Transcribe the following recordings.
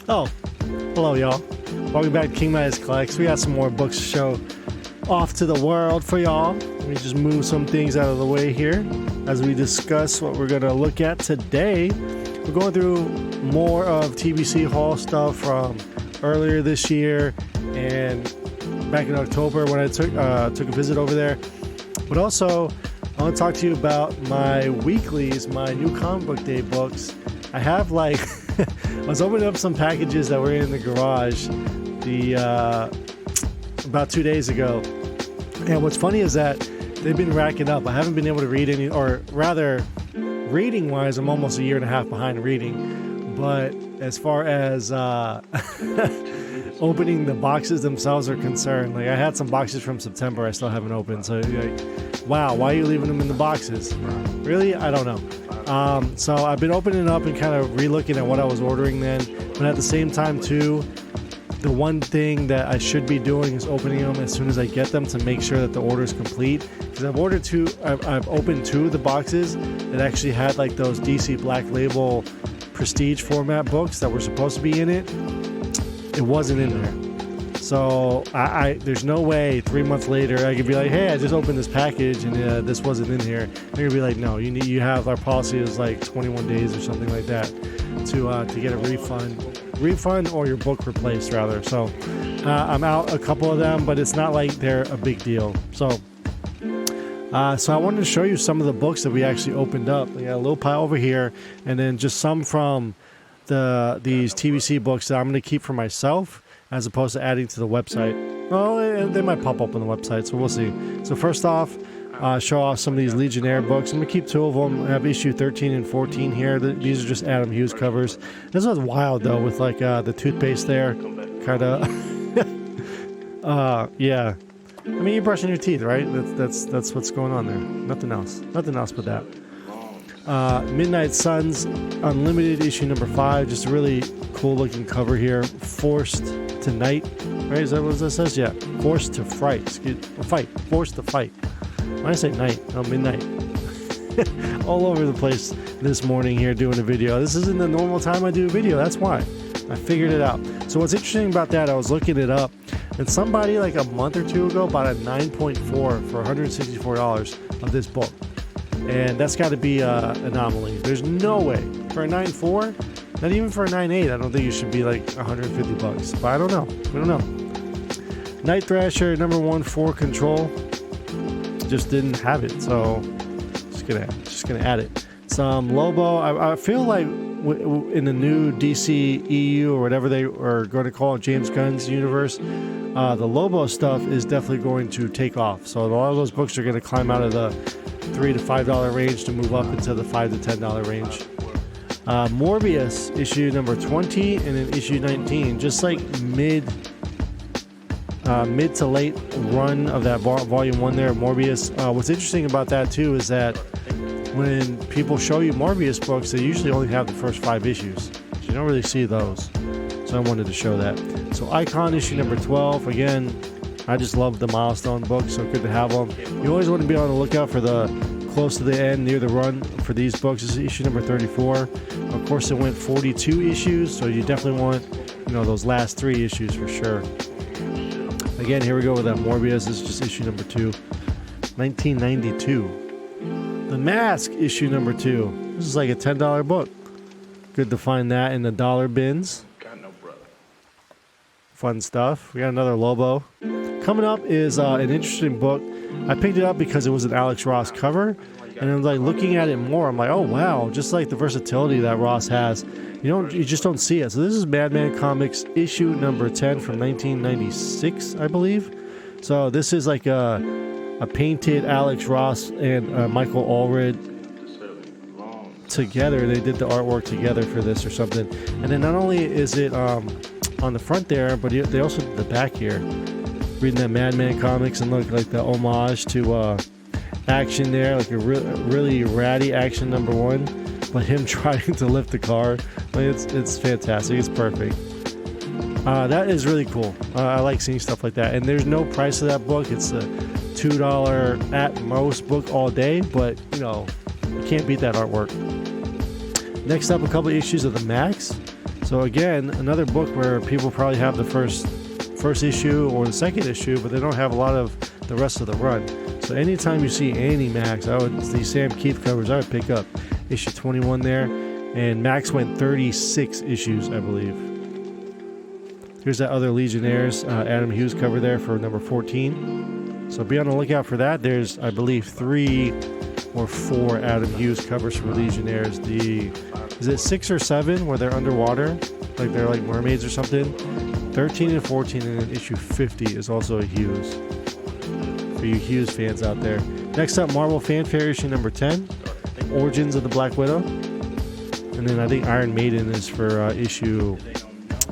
Oh, hello, y'all. Welcome back to King Midas Collects. We got some more books to show off to the world for y'all. Let me just move some things out of the way here as we discuss what we're going to look at today. We're going through more of TBC Hall stuff from earlier this year and back in October when I took a visit over there. But also, I want to talk to you about my weeklies, my new comic book day books. I have I was opening up some packages that were in the garage about 2 days ago. And what's funny is that they've been racking up. I haven't been able to read any, or rather, reading wise, I'm almost a year and a half behind reading. But as far as opening the boxes themselves are concerned, I had some boxes from September I still haven't opened. So wow, why are you leaving them in the boxes? Really? I don't know. So I've been opening up and kind of re-looking at what I was ordering then. But at the same time too, the one thing that I should be doing is opening them as soon as I get them to make sure that the order is complete. Because I've opened two of the boxes that actually had those DC Black Label prestige format books that were supposed to be in it. It wasn't in there. So there's no way 3 months later I could be like, hey, I just opened this package and this wasn't in here. They're gonna be like, no, you have, our policy is 21 days or something like that to get a refund or your book replaced rather. So I'm out a couple of them, but it's not like they're a big deal. So I wanted to show you some of the books that we actually opened up. We got a little pile over here, and then just some from these TBC books that I'm going to keep for myself, as opposed to adding to the website. Well, they might pop up on the website, so we'll see. So first off, show off some of these Legionnaire books. I'm going to keep two of them. I have issue 13 and 14 here. These are just Adam Hughes covers. This was wild, though, with the toothpaste there. Kind of... yeah. I mean, you're brushing your teeth, right? That's what's going on there. Nothing else but that. Midnight Suns Unlimited issue number 5. Just a really cool looking cover here. Forced to Night, right? Is that what that says? Yeah. Forced to Fight. Forced to Fight. Why did I say night? Oh, midnight. All over the place this morning here doing a video. This isn't the normal time I do a video. That's why. I figured it out. So what's interesting about that, I was looking it up, and somebody a month or two ago bought a 9.4 for $164 of this book. And that's got to be an anomaly. There's no way. For a 9.4, not even for a 9.8, I don't think it should be $150. But I don't know. We don't know. Night Thrasher number 1 for Control. Just didn't have it, so just gonna add it. Some Lobo. I feel like in the new DC EU or whatever they are going to call it, James Gunn's universe, the Lobo stuff is definitely going to take off. So a lot of those books are going to climb out of the $3 to $5 range to move up into the $5 to $10 range. Morbius issue number 20 and then issue 19, just mid to late run of that volume 1 there, Morbius. What's interesting about that too is that when people show you Morbius books, they usually only have the first 5 issues. So you don't really see those. So I wanted to show that. So Icon issue number 12. Again, I just love the milestone books, so good to have them. You always want to be on the lookout for the close to the end, near the run for these books. This is issue number 34. Of course, it went 42 issues, so you definitely want, those last 3 issues for sure. Again, here we go with that Morbius. This is just issue number 2. 1992. The Mask issue number 2. This is a $10 book. Good to find that in the dollar bins. Got no brother. Fun stuff. We got another Lobo. Coming up is an interesting book. I picked it up because it was an Alex Ross cover, and I'm looking at it more. I'm like, oh wow, just the versatility that Ross has. You just don't see it. So this is Madman Comics issue number 10 from 1996, I believe. So this is a painted Alex Ross and Michael Allred together. They did the artwork together for this or something. And then not only is it on the front there, but they also did the back here. Reading that Madman Comics and look the homage to action there, a really ratty action number 1. But him trying to lift the car, it's fantastic. It's perfect. That is really cool. I like seeing stuff like that. And there's no price of that book. It's a $2 at most book all day, but you can't beat that artwork. Next up, a couple issues of the Max. So again, another book where people probably have the first issue or the second issue, but they don't have a lot of the rest of the run. So anytime you see any Max, these Sam Keith covers, I would pick up issue 21 there. And Max went 36 issues, I believe. Here's that other Legionnaires Adam Hughes cover there for number 14. So be on the lookout for that. There's, I believe, 3 or 4 Adam Hughes covers for Legionnaires. Is it 6 or 7 where they're underwater? Like they're like mermaids or something? 13 and 14, and then issue 50 is also a Hughes. For you Hughes fans out there. Next up, Marvel Fanfare issue number 10. Origins of the Black Widow. And then I think Iron Maiden is for issue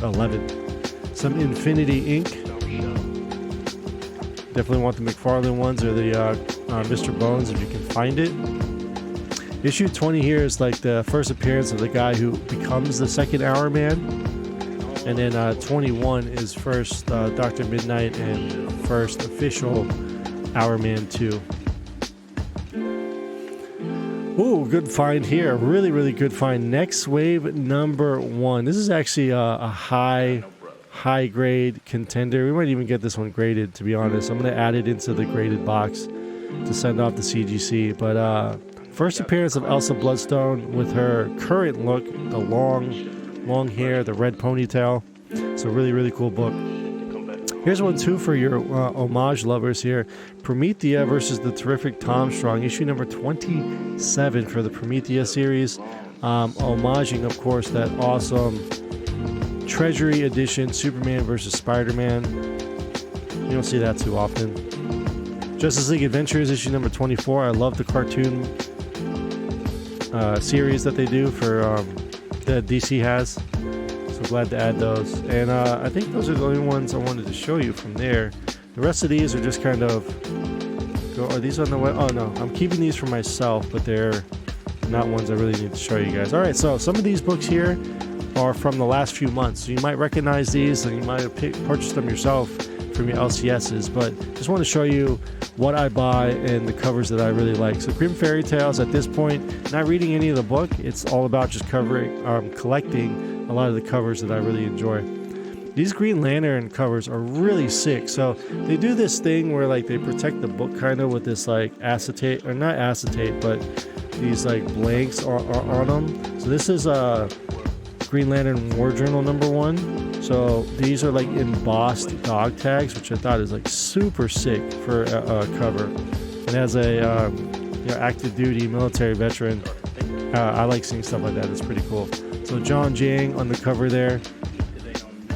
11. Some Infinity Inc. Definitely want the McFarlane ones or the Mr. Bones if you can find it. Issue 20 here is like the first appearance of the guy who becomes the second Hour Man. And then 21 is first Dr. Midnight and first official Hour Man 2. Ooh, good find here. Really, really good find. Next Wave number 1. This is actually a high grade contender. We might even get this one graded, to be honest. I'm going to add it into the graded box to send off to CGC. But first appearance of Elsa Bloodstone with her current look, the long hair, the red ponytail. So really, really cool book. Here's one too for your homage lovers here. Promethea versus the Terrific Tom Strong, issue number 27 for the Promethea series. Homaging, of course, that awesome Treasury edition, Superman versus Spider-Man. You don't see that too often. Justice League Adventures, issue number 24. I love the cartoon series that they do for that DC has. So glad to add those. And I think those are the only ones I wanted to show you from there. The rest of these are just kind of... Are these on the way? Oh no, I'm keeping these for myself, but they're not ones I really need to show you guys. Alright, so some of these books here are from the last few months. So you might recognize these and you might have purchased them yourself from your LCSs, but just want to show you what I buy and the covers that I really like. So Grim Fairy Tales, at this point, not reading any of the book. It's all about just collecting a lot of the covers that I really enjoy. These Green Lantern covers are really sick. So they do this thing where like they protect the book kind of with this like acetate, or not acetate, but these like blanks on them. So this is Green Lantern War Journal number 1. So these are like embossed dog tags, which I thought is like super sick for a cover. And as a active duty military veteran, I like seeing stuff like that. It's pretty cool. So John Jang on the cover there.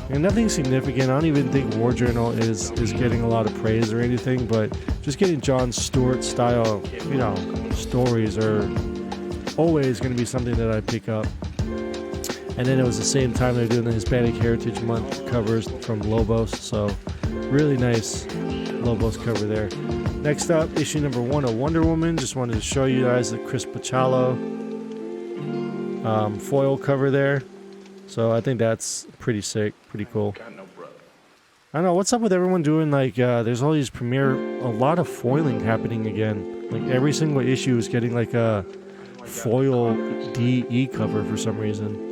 And nothing significant. I don't even think War Journal is getting a lot of praise or anything, but just getting John Stewart style, stories are always going to be something that I pick up. And then it was the same time they're doing the Hispanic Heritage Month covers from Lobos. So really nice Lobos cover there. Next up, issue number 1 of Wonder Woman. Just wanted to show you guys the Chris Pachalo foil cover there. So I think that's pretty sick, pretty cool. I don't know, what's up with everyone doing like, there's all these a lot of foiling happening again. Like every single issue is getting like a foil DE cover for some reason.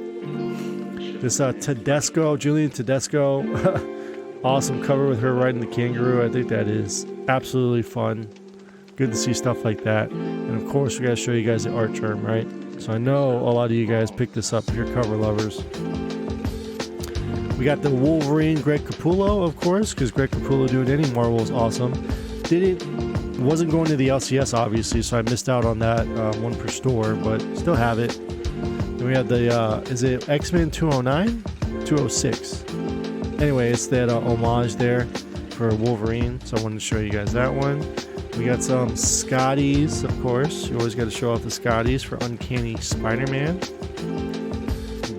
This Tedesco, Julian Tedesco, awesome cover with her riding the kangaroo. I think that is absolutely fun. Good to see stuff like that. And of course, we gotta show you guys the art charm, right? So I know a lot of you guys picked this up if you're cover lovers. We got the Wolverine Greg Capullo, of course, because Greg Capullo doing any Marvel is awesome. Wasn't going to the LCS, obviously, so I missed out on that one per store, but still have it. Then we have the, is it X-Men 209? 206. Anyway, it's that homage there for Wolverine, so I wanted to show you guys that one. We got some Scotties, of course. You always got to show off the Scotties for Uncanny Spider-Man.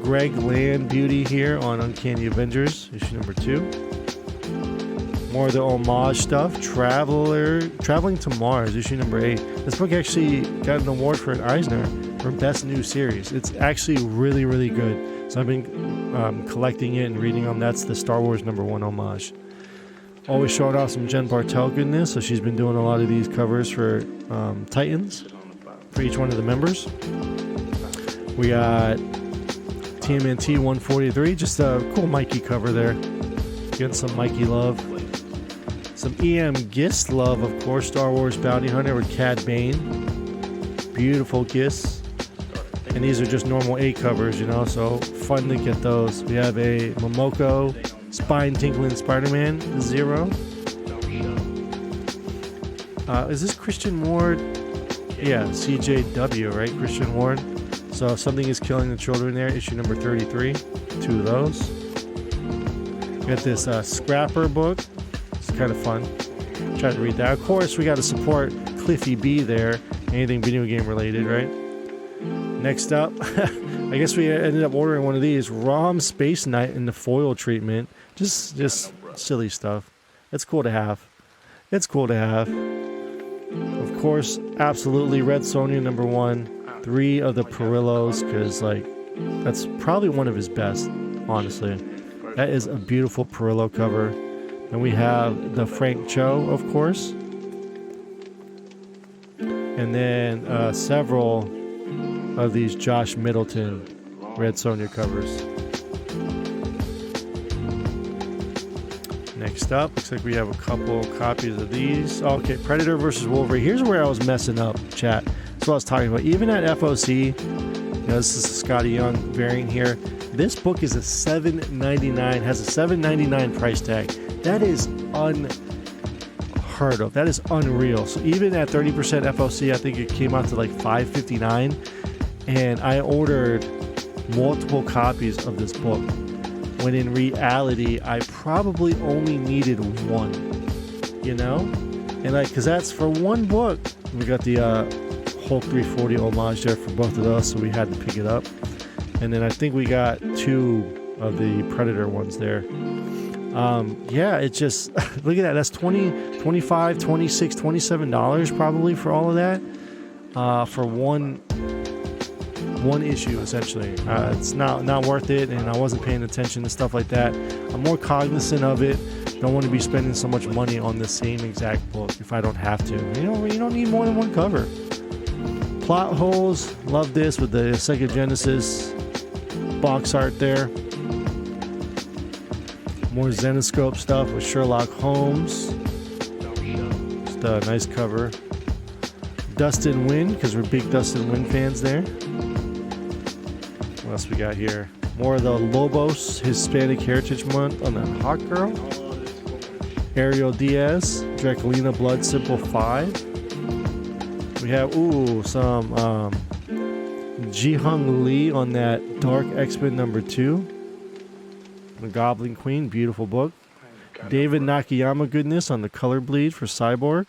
Greg Land Beauty here on Uncanny Avengers, issue number 2. More of the homage stuff. Traveling to Mars, issue number 8. This book actually got an award for an Eisner for Best New Series. It's actually really, really good. So I've been collecting it and reading them. That's the Star Wars number 1 homage. Always showing off some Jen Bartel goodness, so she's been doing a lot of these covers for Titans for each one of the members. We got TMNT 143, just a cool Mikey cover there. Getting some Mikey love. Some EM Gist love, of course. Star Wars Bounty Hunter with Cad Bane. Beautiful Gist. And these are just normal A covers, you know, so fun to get those. We have a Momoko Spine Tinkling Spider-Man 0. Is this Christian Ward? Yeah, CJW, right? Christian Ward. So Something is Killing the Children there, issue number 33. 2 of those. Got this Scrapper book. It's kind of fun. Try to read that. Of course, we got to support Cliffy B there. Anything video game related, right? Next up, I guess we ended up ordering one of these. ROM Space Knight in the foil treatment. Just silly stuff. It's cool to have. It's cool to have. Of course, absolutely Red Sonja number 1. 3 of the Perillos, because like that's probably one of his best, honestly. That is a beautiful Perillo cover. And we have the Frank Cho, of course. And then several of these Josh Middleton Red Sonja covers. Next up, looks like we have a couple copies of these. Okay, Predator versus Wolverine. Here's where I was messing up, chat. That's what I was talking about. Even at FOC, you know, this is a Scotty Young variant here. This book is a $7.99, has a $7.99 price tag. That is unheard of. That is unreal. So even at 30% FOC, I think it came out to like $5.59. And I ordered multiple copies of this book, when in reality, I probably only needed one, you know? And like, cause that's for one book. We got the Hulk 340 homage there for both of those, so we had to pick it up. And then I think we got 2 of the Predator ones there. Yeah, it just, look at that. That's $20, $25, $26, $27 probably for all of that. For one issue, essentially. It's not worth it, and I wasn't paying attention to stuff like that. I'm more cognizant of it. Don't want to be spending so much money on the same exact book if I don't have to. You don't need more than one cover. Plot holes, love this with the Sega Genesis box art there. More Zenoscope stuff with Sherlock Holmes. Just a nice cover. Dustin Wynn, because we're big Dustin Wynn fans there. What else we got here? More of the Lobos Hispanic Heritage Month on the Hawk Girl. Ariel Diaz, Draculina Blood Simple 5. We have, some Ji-Hung Lee on that Dark X-Men number 2. The Goblin Queen, beautiful book. David Nakayama goodness on the Color Bleed for Cyborg.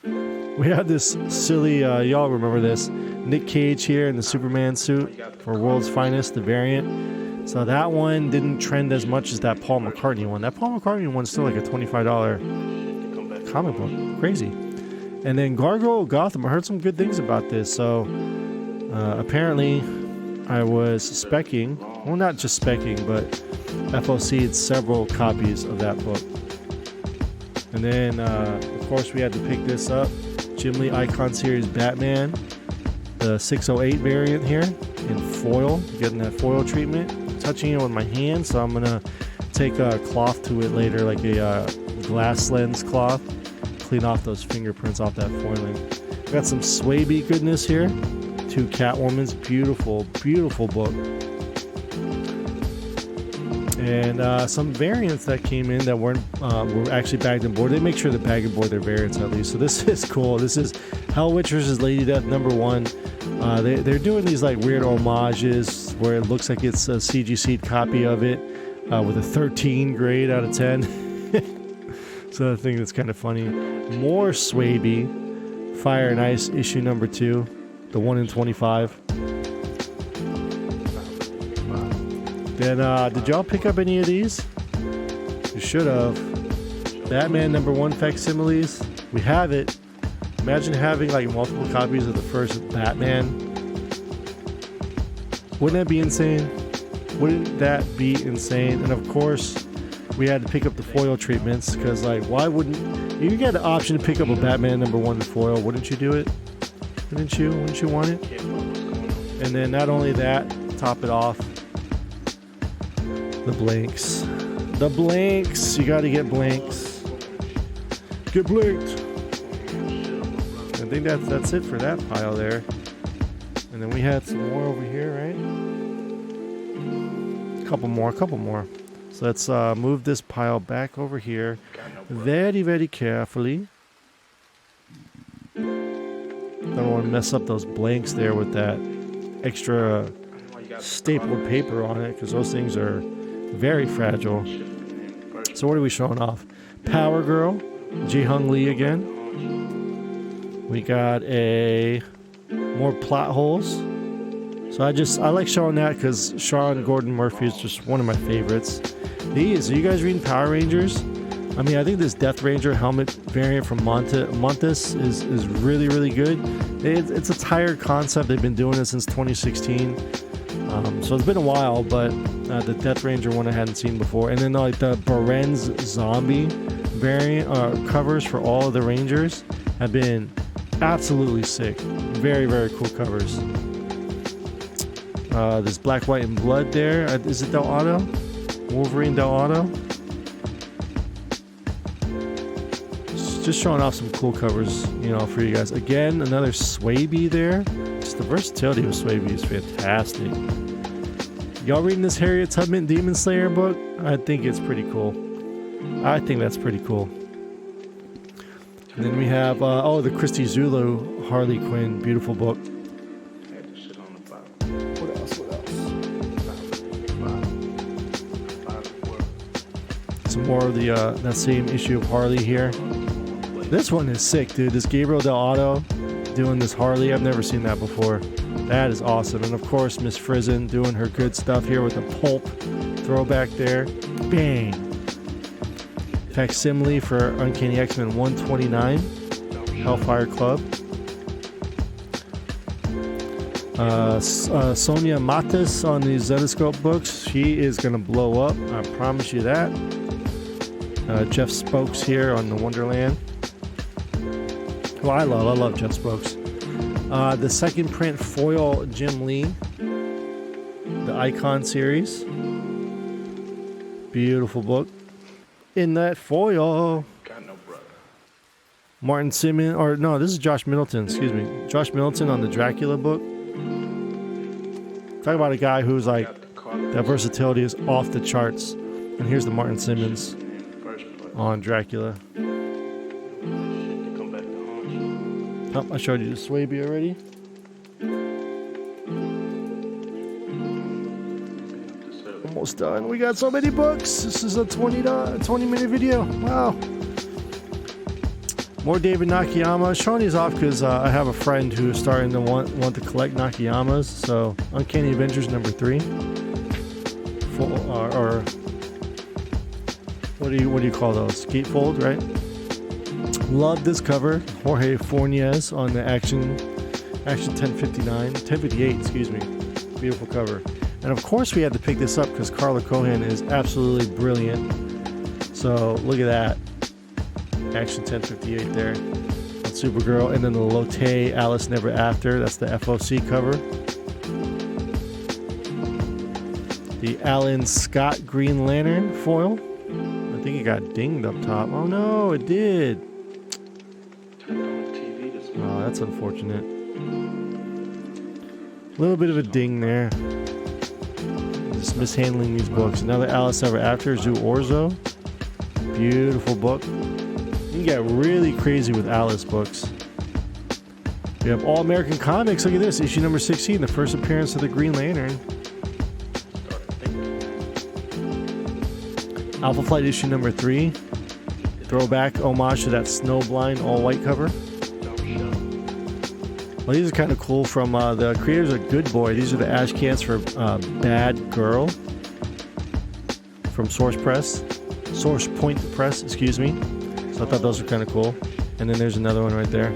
We have this silly, y'all remember this, Nick Cage here in the Superman suit for World's Finest, the variant. So that one didn't trend as much as that Paul McCartney one. That Paul McCartney one's still like a $25 comic book. Crazy. And then Gargoyle Gotham, I heard some good things about this. So apparently I was specking, well, not just specking, but FOC'd several copies of that book. And then, of course, we had to pick this up. Jim Lee Icon Series Batman, the 608 variant here in foil, getting that foil treatment. Touching it with my hand, so I'm gonna take a cloth to it later, like a glass lens cloth, clean off those fingerprints off that foiling. Got some Swaby goodness here. 2 Catwoman's, beautiful, beautiful book. And some variants that came in that were actually bagged and board. They make sure to bag and board their variants at least. So this is cool. This is Hell Witchers' Lady Death number 1. They're doing these like weird homages where it looks like it's a CGC'd copy of it with a 13 grade out of 10. So I think that's kind of funny. More Swaby, Fire and Ice issue number 2, the 1 in 25. Then, did y'all pick up any of these? You should have. Batman number 1 facsimiles. We have it. Imagine having like multiple copies of the first Batman. Wouldn't that be insane? Wouldn't that be insane? And of course, we had to pick up the foil treatments because, like, why wouldn't you get the option to pick up a Batman number 1 in foil? Wouldn't you do it? Wouldn't you? Wouldn't you want it? And then not only that, top it off, The blanks. The blanks. You gotta get blanks. Get blanked. I think that's it for that pile there. And then we had some more over here, right? Couple more. So let's move this pile back over here very, very carefully. Don't want to mess up those blanks there with that extra stapled paper on it, because those things are very fragile. So what are we showing off? Power Girl, Ji-Hung Lee again. We got more plot holes. So I like showing that because Sean Gordon Murphy is just one of my favorites. These, are you guys reading Power Rangers? I mean, I think this Death Ranger helmet variant from Montes is really, really good. It's a tired concept. They've been doing it since 2016. So it's been a while, but the Death Ranger one I hadn't seen before. And then like the Baren's Zombie variant covers for all of the Rangers have been absolutely sick. Very, very cool covers. There's Black, White, and Blood there. Is it Del Auto? Wolverine Del Auto? Just showing off some cool covers, for you guys. Again, another Swaby there. Just the versatility of Swaby is fantastic. Y'all reading this Harriet Tubman Demon Slayer book? I think it's pretty cool. I think that's pretty cool. And then we have, the Christy Zulu Harley Quinn. Beautiful book. What else? Some more of that same issue of Harley here. This one is sick, dude. This Gabriel Del Auto doing this Harley. I've never seen that before. That is awesome. And of course, Miss Frizen doing her good stuff here with the pulp throwback there. Bang. Facsimile for Uncanny X-Men 129. Hellfire Club. Sonia Matis on the Zetascope books. She is going to blow up. I promise you that. Jeff Spokes here on the Wonderland. Well, I love Jeff Spokes. The second print foil Jim Lee, the Icon series. Beautiful book. In that foil, Martin Simmons, or no, this is Josh Middleton, excuse me. Josh Middleton on the Dracula book. Talk about a guy who's like, that versatility is off the charts. And here's the Martin Simmons on Dracula. Oh, I showed you the Swaby already. Almost done. We got so many books. This is a 20-minute video. Wow. More David Nakayama. Showing these off because I have a friend who's starting to want to collect Nakayamas. So Uncanny Avengers #3. Or what do you call those? Gatefold, right? Love this cover. Jorge Fornes on the Action 1058, excuse me. Beautiful cover. And of course we had to pick this up because Carla Cohen is absolutely brilliant. So look at that. Action 1058 there. On Supergirl. And then the Lotte Alice Never After. That's the FOC cover. The Alan Scott Green Lantern foil. I think it got dinged up top. Oh no, it did. Oh, that's unfortunate. A little bit of a ding there. Just mishandling these books. Another Alice Ever After, Zoo Orzo. Beautiful book. You can get really crazy with Alice books. We have All American Comics. Look at this, issue number 16, the first appearance of the Green Lantern. Alpha Flight issue number 3. Throwback homage to that Snowblind all-white cover. Well, these are kind of cool from the creators of Good Boy. These are the ash cans for Bad Girl from Source Point Press, excuse me. So I thought those were kind of cool. And then there's another one right there.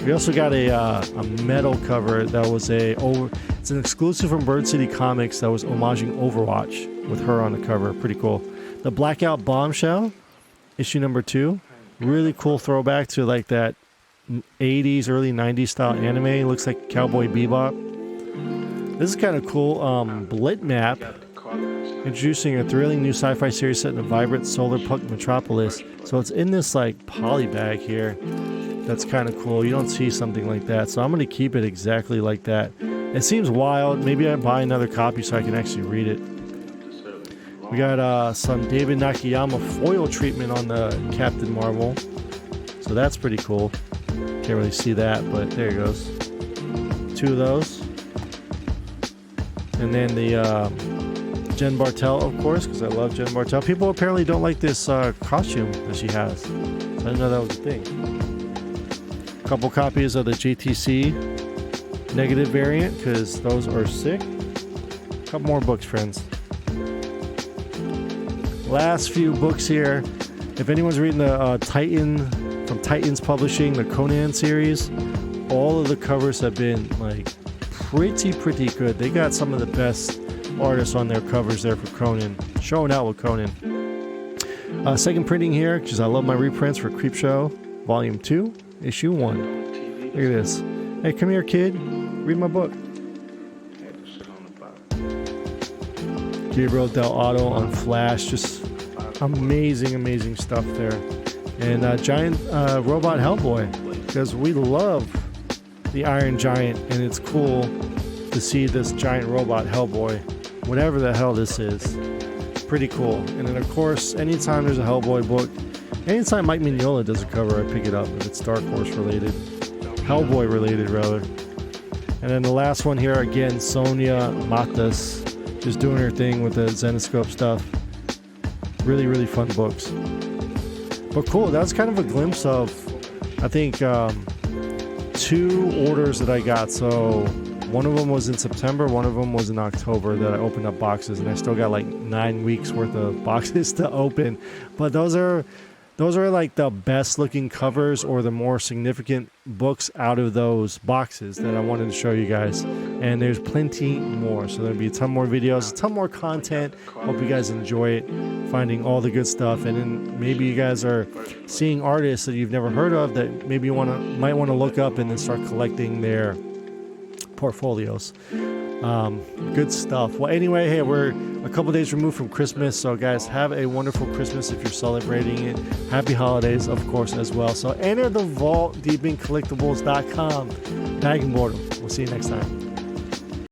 We also got a metal cover that was it's an exclusive from Bird City Comics that was homaging Overwatch with her on the cover. Pretty cool. The Blackout Bombshell, issue number 2. Really cool throwback to like that 80s, early 90s style anime. It looks like Cowboy Bebop. This is kind of cool. Blit Map Introducing a thrilling new sci-fi series set in a vibrant solar punk metropolis. So it's in this like poly bag here. That's kind of cool. You don't see something like that. So I'm going to keep it exactly like that. It seems wild. Maybe I buy another copy so I can actually read it. We got some David Nakayama foil treatment on the Captain Marvel. So that's pretty cool. Can't really see that, but there it goes. 2 of those. And then the Jen Bartel, of course, because I love Jen Bartel. People apparently don't like this costume that she has. So I didn't know that was a thing. A couple copies of the JTC negative variant, because those are sick. A couple more books, friends. Last few books here. If anyone's reading the Titan from Titans Publishing, the Conan series, all of the covers have been like pretty good. They got some of the best artists on their covers there for Conan, showing out with Conan. Second printing here, because I love my reprints for Creepshow, Volume 2, Issue 1. Look at this. Hey, come here, kid. Read my book. Gabriel Del Otto on Flash. Just amazing stuff there. And giant robot Hellboy, because we love the Iron Giant, and it's cool to see this giant robot Hellboy, whatever the hell this is. Pretty cool. And then of course, anytime there's a Hellboy book, anytime Mike Mignola does a cover, I pick it up if it's Dark Horse related, Hellboy related rather. And then the last one here, again, Sonia Matas, just doing her thing with the Zenescope stuff. Really fun books. But cool, that was kind of a glimpse of, I think, 2 orders that I got. So one of them was in September, one of them was in October that I opened up boxes, and I still got like 9 weeks worth of boxes to open. But those are like the best looking covers or the more significant books out of those boxes that I wanted to show you guys. And there's plenty more. So there'll be a ton more videos, a ton more content. Hope you guys enjoy it, finding all the good stuff. And then maybe you guys are seeing artists that you've never heard of that maybe you might want to look up and then start collecting their portfolios. Good stuff. Well, anyway, hey, we're a couple days removed from Christmas, so guys, have a wonderful Christmas if you're celebrating it. Happy holidays, of course, as well. So enter the vault, deepincollectibles.com. Bag and board 'em. We'll see you next time.